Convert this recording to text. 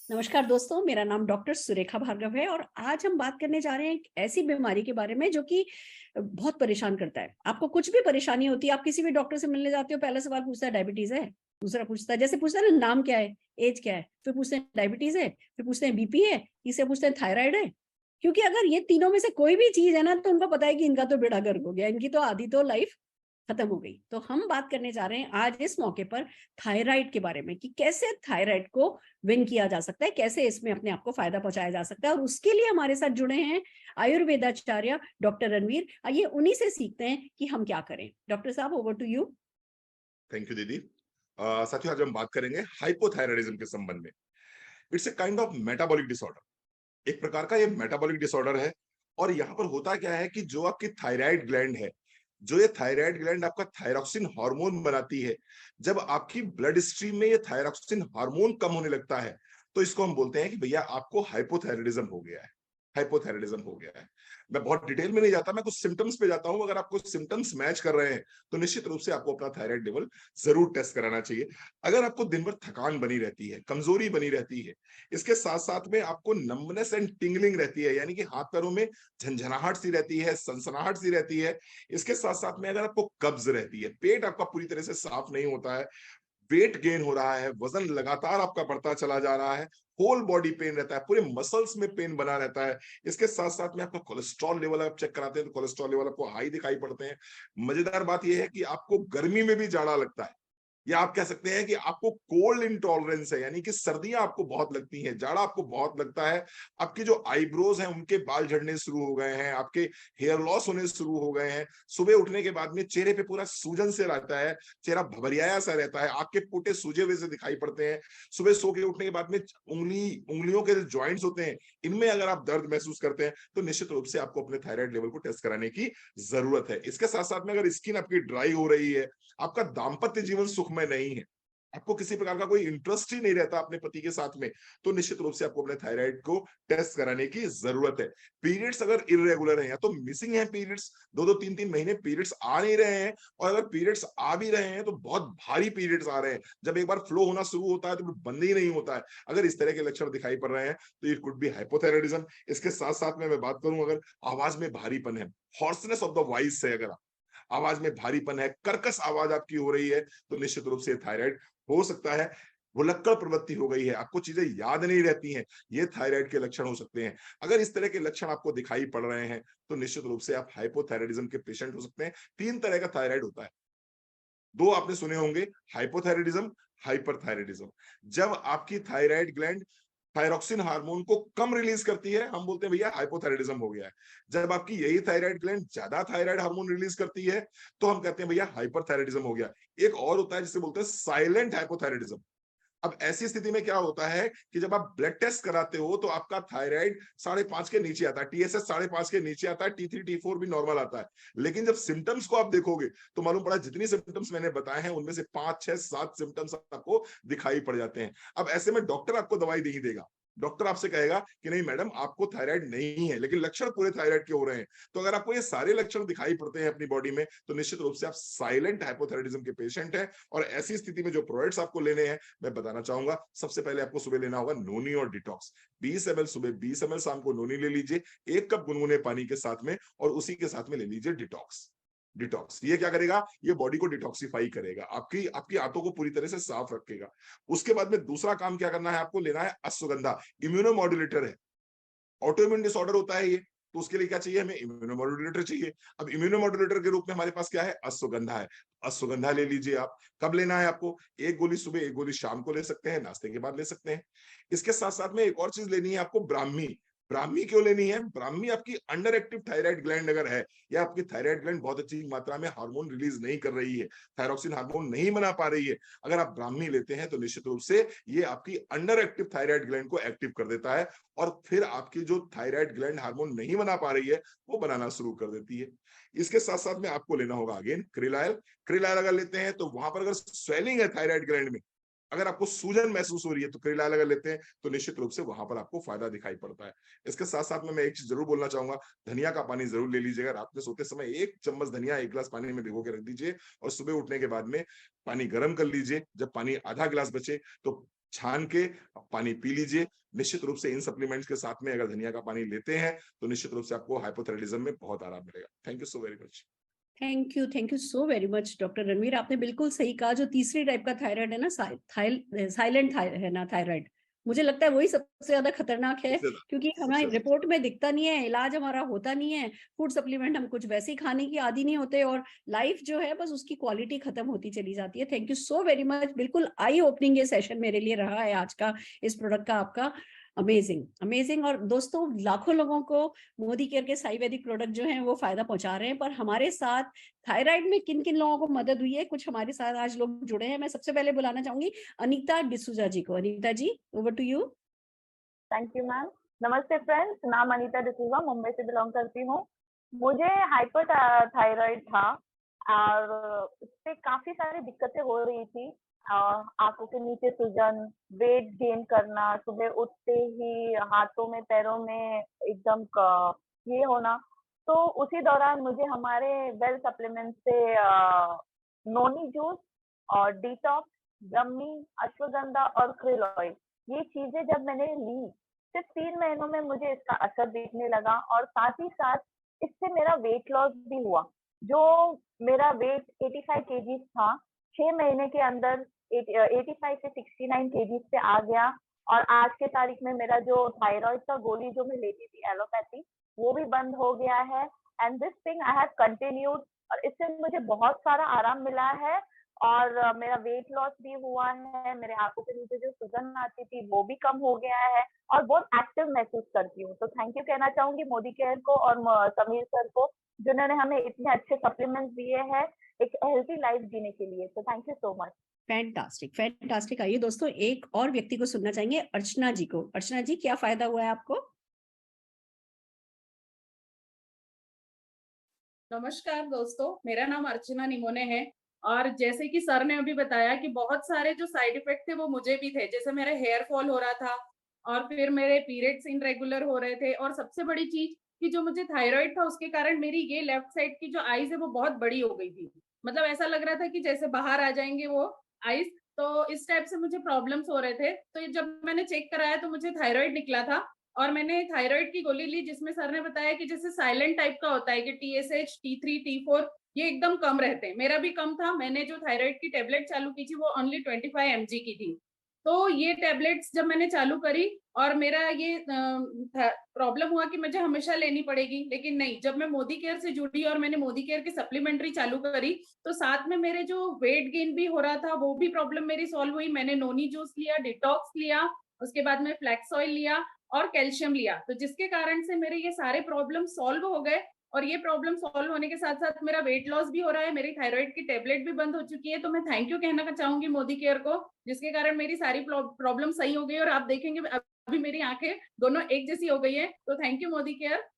नमस्कार दोस्तों, मेरा नाम डॉक्टर सुरेखा भार्गव है और आज हम बात करने जा रहे हैं एक ऐसी बीमारी के बारे में जो कि बहुत परेशान करता है। आपको कुछ भी परेशानी होती है, आप किसी भी डॉक्टर से मिलने जाते हो, पहला सवाल पूछता है डायबिटीज़ है? दूसरा पूछता है जैसे पूछता है ना नाम क्या है? ऐज क्या है? फिर पूछते हैं डायबिटीज़ है? फिर पूछते हैं बीपी है? तीसरा पूछते हैं थायराइड है? क्योंकि अगर ये तीनों में से कोई भी चीज़ है ना तो उनको पता है कि इनका तो बेड़ा गर्क हो गया, इनकी तो आधी तो लाइफ खत्म हो गई। तो हम बात करने जा रहे हैं आज इस मौके पर थायराइड के बारे में कि कैसे थायराइड को विन किया जा सकता है, कैसे इसमें अपने आप को फायदा पहुंचाया जा सकता है। और उसके लिए हमारे साथ जुड़े हैं आयुर्वेदाचार्य डॉक्टर रणवीर। आइए उन्हीं से सीखते हैं कि हम क्या करें। डॉक्टर साहब, over to you. Thank you दीदी। साथियों, आज हम बात करेंगे हाइपोथायरायडिज्म के संबंध में। It's a kind of metabolic disorder. एक प्रकार का ये मेटाबॉलिक डिसऑर्डर है। और यहाँ पर होता क्या है कि जो आपकी थायराइड ग्लैंड है, जो ये थायराइड ग्लैंड आपका थायरॉक्सिन हार्मोन बनाती है, जब आपकी ब्लड स्ट्रीम में ये थायरॉक्सिन हार्मोन कम होने लगता है, तो इसको हम बोलते हैं कि भैया आपको हाइपोथायरायडिज्म हो गया है। हाइपोथायरायडिज्म हो गया है। मैं बहुत डिटेल में नहीं जाता, मैं कुछ सिम्टम्स पे जाता हूं। अगर आपको सिम्टम्स मैच कर रहे हैं तो निश्चित रूप से आपको अपना थायराइड लेवल जरूर टेस्ट कराना चाहिए। अगर आपको दिन भर थकान बनी रहती है, कमजोरी बनी रहती है, इसके साथ साथ में आपको नंबनेस एंड टिंगलिंग रहती है, यानी कि हाथ पैरों में झंझनाहट सी रहती है, सनसनाहट सी रहती है, इसके साथ साथ में अगर आपको कब्ज रहती है, पेट आपका पूरी तरह से साफ नहीं होता है, वेट गेन हो रहा है, वजन लगातार आपका बढ़ता चला जा रहा है, होल बॉडी पेन रहता है, पूरे मसल्स में पेन बना रहता है, इसके साथ साथ में आपका कोलेस्ट्रॉल लेवल आप चेक कराते हैं तो कोलेस्ट्रॉल लेवल आपको हाई दिखाई पड़ते हैं। मजेदार बात यह है कि आपको गर्मी में भी जाड़ा लगता है, या आप कह सकते हैं कि आपको कोल्ड इंटॉलरेंस है, यानी कि सर्दियां आपको बहुत लगती हैं, जाड़ा आपको बहुत लगता है। आपके जो आईब्रोज हैं उनके बाल झड़ने शुरू हो गए हैं, आपके हेयर लॉस होने शुरू हो गए हैं, सुबह उठने के बाद में चेहरे पे पूरा सूजन से रहता है, चेहरा भभरियाया सा रहता है, आंख के पोटे सूजे हुए से दिखाई पड़ते हैं। सुबह सो के उठने के बाद में उंगलियों के जो ज्वाइंट्स होते हैं, इनमें अगर आप दर्द महसूस करते हैं तो निश्चित रूप से आपको अपने थायराइड लेवल को टेस्ट कराने की जरूरत है। इसके साथ साथ में अगर स्किन आपकी ड्राई हो रही है, आपका दाम्पत्य जीवन सुखमय नहीं है, आपको किसी प्रकार का कोई इंटरेस्ट ही नहीं रहता अपने पति के साथ में, तो निश्चित रूप से आपको अपने थायराइड को टेस्ट कराने की जरूरत है। पीरियड्स अगर इरेगुलर है या तो मिसिंग है पीरियड्स, 2-2 3-3 महीने पीरियड्स आ नहीं रहे हैं, और अगर पीरियड्स आ भी रहे हैं तो बहुत भारी पीरियड्स आ रहे हैं, जब एक बार फ्लो होना शुरू होता है तो बंद ही नहीं होता है। अगर इस तरह के लक्षण दिखाई पड़ रहे हैं तो इट कुड बी हाइपोथायरायडिज्म। इसके साथ साथ में मैं बात करूं, अगर आवाज में भारीपन है, हॉर्सनेस ऑफ द वॉइस है, अगर आवाज में भारीपन है, कर्कश आवाज आपकी हो रही है, तो निश्चित रूप से थायराइड हो सकता है। भुलक्कड़ प्रवृत्ति हो गई है, आपको चीजें याद नहीं रहती हैं, ये थायराइड के लक्षण हो सकते हैं। अगर इस तरह के लक्षण आपको दिखाई पड़ रहे हैं तो निश्चित रूप से आप हाइपोथायरायडिज्म के पेशेंट हो सकते हैं। 3 तरह का थायराइड होता है, 2 आपने सुने होंगे, हाइपोथायरायडिज्म, हाइपरथायरायडिज्म। जब आपकी थायराइड ग्लैंड थायरॉक्सिन हार्मोन को कम रिलीज करती है, हम बोलते हैं भैया हाइपोथायरायडिज्म हो गया है। जब आपकी यही थायराइड ग्लैंड ज्यादा थायराइड हार्मोन रिलीज करती है तो हम कहते हैं भैया हाइपरथायरायडिज्म हो गया। एक और होता है जिसे बोलते हैं साइलेंट हाइपोथायरायडिज्म। अब ऐसी स्थिति में क्या होता है कि जब आप ब्लड टेस्ट कराते हो तो आपका थायराइड 5.5 के नीचे आता है, टीएसएच 5.5 के नीचे आता है, T3 T4 भी नॉर्मल आता है। लेकिन जब सिम्टम्स को आप देखोगे तो मालूम पड़ा जितनी सिम्टम्स मैंने बताए हैं उनमें से 5 6 7 सिम्टम्स आपको दिखाई पड़ जाते हैं। अब ऐसे में डॉक्टर आपको दवाई नहीं देगा, डॉक्टर आपसे कहेगा कि नहीं मैडम आपको थायराइड नहीं है, लेकिन लक्षण पूरे थायराइड के हो रहे हैं। तो अगर आपको ये सारे लक्षण दिखाई पड़ते हैं अपनी बॉडी में तो निश्चित रूप से आप साइलेंट हाइपोथायरायडिज्म के पेशेंट हैं। और ऐसी स्थिति में जो प्रोडक्ट्स आपको लेने हैं मैं बताना चाहूंगा। सबसे पहले आपको सुबह लेना होगा नोनी और डिटॉक्स। 20 ml सुबह, 20 ml शाम को नोनी ले लीजिए, 1 कप गुनगुने पानी के साथ में, और उसी के साथ में ले लीजिए डिटॉक्स। डिटॉक्स ये क्या करेगा, ये बॉडी को डिटॉक्सिफाई करेगा, आपकी आपकी आंतों को पूरी तरह से साफ रखेगा। उसके बाद में दूसरा काम क्या करना है, आपको लेना है अश्वगंधा। इम्यूनोमॉड्यूलेटर है, ऑटोइम्यून डिसऑर्डर होता है ये, तो उसके लिए क्या चाहिए, हमें इम्यूनोमॉड्यूलेटर चाहिए। अब इम्यूनोमॉड्यूलेटर के रूप में हमारे पास क्या है, अश्वगंधा है। अश्वगंधा ले लीजिए आप। कब लेना है आपको, 1 गोली सुबह, 1 गोली शाम को ले सकते हैं, नाश्ते के बाद ले सकते हैं। इसके साथ साथ में एक और चीज लेनी है आपको, ब्राह्मी। ब्राह्मी क्यों लेनी है, ब्राह्मी आपकी अंडर एक्टिव थायराइड ग्लैंड अगर है, या आपकी थायराइड ग्लैंड बहुत अच्छी मात्रा में हार्मोन रिलीज नहीं कर रही है, थायरॉक्सिन हार्मोन नहीं बना पा रही है, अगर आप ब्राह्मी लेते हैं तो निश्चित रूप से ये आपकी अंडर एक्टिव थायराइड ग्लैंड को एक्टिव कर देता है, और फिर आपकी जो थायराइड ग्लैंड हार्मोन नहीं बना पा रही है वो बनाना शुरू कर देती है। इसके साथ साथ में आपको लेना होगा अगेन क्रिलायल। क्रिलायल अगर लेते हैं तो वहां पर अगर स्वेलिंग है थायराइड ग्लैंड में, अगर आपको सूजन महसूस हो रही है तो क्रिलायल अगर लेते हैं तो निश्चित रूप से वहां पर आपको फायदा दिखाई पड़ता है। इसके साथ साथ में मैं एक चीज जरूर बोलना चाहूंगा, धनिया का पानी जरूर ले लीजिएगा। रात में सोते समय 1 चम्मच धनिया 1 गिलास पानी में भिगो के रख दीजिए, और सुबह उठने के बाद में पानी गर्म कर लीजिए। जब पानी आधा गिलास बचे तो छान के आप पानी पी लीजिए। निश्चित रूप से इन सप्लीमेंट्स के साथ में अगर धनिया का पानी लेते हैं तो निश्चित रूप से आपको हाइपोथायराइडिज्म में बहुत आराम मिलेगा। Thank you so very much. Thank you so very much doctor Ranveer, आपने बिल्कुल सही कहा। जो तीसरी टाइप का थायराइड है ना, साइलेंट है ना थायराइड, मुझे लगता है वही सबसे ज्यादा खतरनाक है, क्योंकि हमारी रिपोर्ट में दिखता नहीं है, इलाज हमारा होता नहीं है, फूड सप्लीमेंट हम कुछ वैसे ही खाने की आदी नहीं होते, और लाइफ जो है बस उसकी क्वालिटी खत्म होती चली जाती है। Thank you so very much, बिल्कुल आई ओपनिंग ये सेशन मेरे लिए रहा है आज का, इस प्रोडक्ट का आपका। Amazing amazing. और दोस्तों, लाखों लोगों को मोदी केयर के आयुर्वेदिक प्रोडक्ट जो हैं वो फायदा पहुंचा रहे हैं, पर हमारे साथ थायराइड में किन किन लोगों को मदद हुई है, कुछ हमारे साथ आज लोग जुड़े हैं। मैं सबसे पहले बुलाना चाहूंगी अनीता डिसूजा जी को। Anita ji, over to you. Thank you ma'am. नमस्ते फ्रेंड्स, नाम अनीता डिसूजा, मुंबई से बिलोंग करती हूँ। मुझे हाइपोथायराइड था और उससे काफी सारी दिक्कतें हो रही थी। आंखों के नीचे सूजन, वेट गेन करना, सुबह उठते ही हाथों में पैरों में एकदम ये होना। तो उसी दौरान मुझे हमारे वेल सप्लीमेंट से नोनी जूस और डिटॉक्स, ब्रह्मी, अश्वगंधा और krill ऑयल, ये चीजें जब मैंने ली, सिर्फ 3 महीनों में मुझे इसका असर दिखने लगा और साथ ही साथ इससे मेरा वेट लॉस भी हुआ। जो मेरा वेट 85 केजीज था, 6 महीने के अंदर 85 से 69 केजीज पे आ गया। और आज के तारीख में मेरा जो थायराइड का गोली जो मैं लेती थी एलोपैथी, वो भी बंद हो गया है। And this thing I have continued, और इससे मुझे बहुत सारा आराम मिला है और मेरा वेट लॉस भी हुआ है। मेरे आंखों के नीचे जो सूजन आती थी वो भी कम हो गया है और बहुत एक्टिव महसूस करती हूँ। तो थैंक यू कहना चाहूंगी मोदी केयर को और समीर सर को, जिन्होंने हमें इतने अच्छे सप्लीमेंट्स दिए हैं एक हेल्थी लाइफ जीने के लिए। तो thank you so much. Fantastic fantastic. आइए दोस्तों, एक और व्यक्ति को सुनना चाहेंगे, अर्चना जी को। अर्चना जी, क्या फायदा हुआ है आपको? नमस्कार दोस्तों, मेरा नाम अर्चना निमोने है। और जैसे कि सर ने अभी बताया कि बहुत सारे जो साइड इफेक्ट थे वो मुझे भी थे, जैसे मेरे हेयर फॉल हो रहा था और फिर मेरे पीरियड्स इनरेगुलर हो रहे थे, और सबसे बड़ी चीज कि जो मुझे थायराइड था उसके कारण मेरी ये लेफ्ट साइड की जो आईज है वो बहुत बड़ी हो गई थी। मतलब ऐसा लग रहा था कि जैसे बाहर आ जाएंगे वो आईज। तो इस टाइप से मुझे प्रॉब्लम्स हो रहे थे। तो ये जब मैंने चेक कराया तो मुझे थायराइड निकला था और मैंने थायराइड की गोली ली, जिसमें सर ने बताया कि जैसे साइलेंट टाइप का होता है कि TSH, T3, T4 ये एकदम कम रहते हैं। मेरा भी कम था। मैंने जो थायराइड की टेबलेट चालू की थी वो ओनली 25 mg की थी। तो ये टेबलेट्स जब मैंने चालू करी और मेरा ये प्रॉब्लम हुआ कि मुझे हमेशा लेनी पड़ेगी, लेकिन नहीं, जब मैं मोदी केयर से जुड़ी और मैंने मोदी केयर की सप्लीमेंट्री चालू करी तो साथ में मेरे जो वेट गेन भी हो रहा था वो भी प्रॉब्लम मेरी सॉल्व हुई। मैंने नोनी जूस लिया, डिटॉक्स लिया, उसके बाद में फ्लैक्स ऑयल लिया और कैल्शियम लिया, तो जिसके कारण से मेरे ये सारे प्रॉब्लम सॉल्व हो गए। और ये प्रॉब्लम सॉल्व होने के साथ साथ मेरा वेट लॉस भी हो रहा है, मेरी थायराइड की टेबलेट भी बंद हो चुकी है। तो मैं थैंक यू कहना चाहूंगी मोदी केयर को, जिसके कारण मेरी सारी प्रॉब्लम सही हो गई और आप देखेंगे अभी मेरी आंखें दोनों एक जैसी हो गई है। तो थैंक यू मोदी केयर।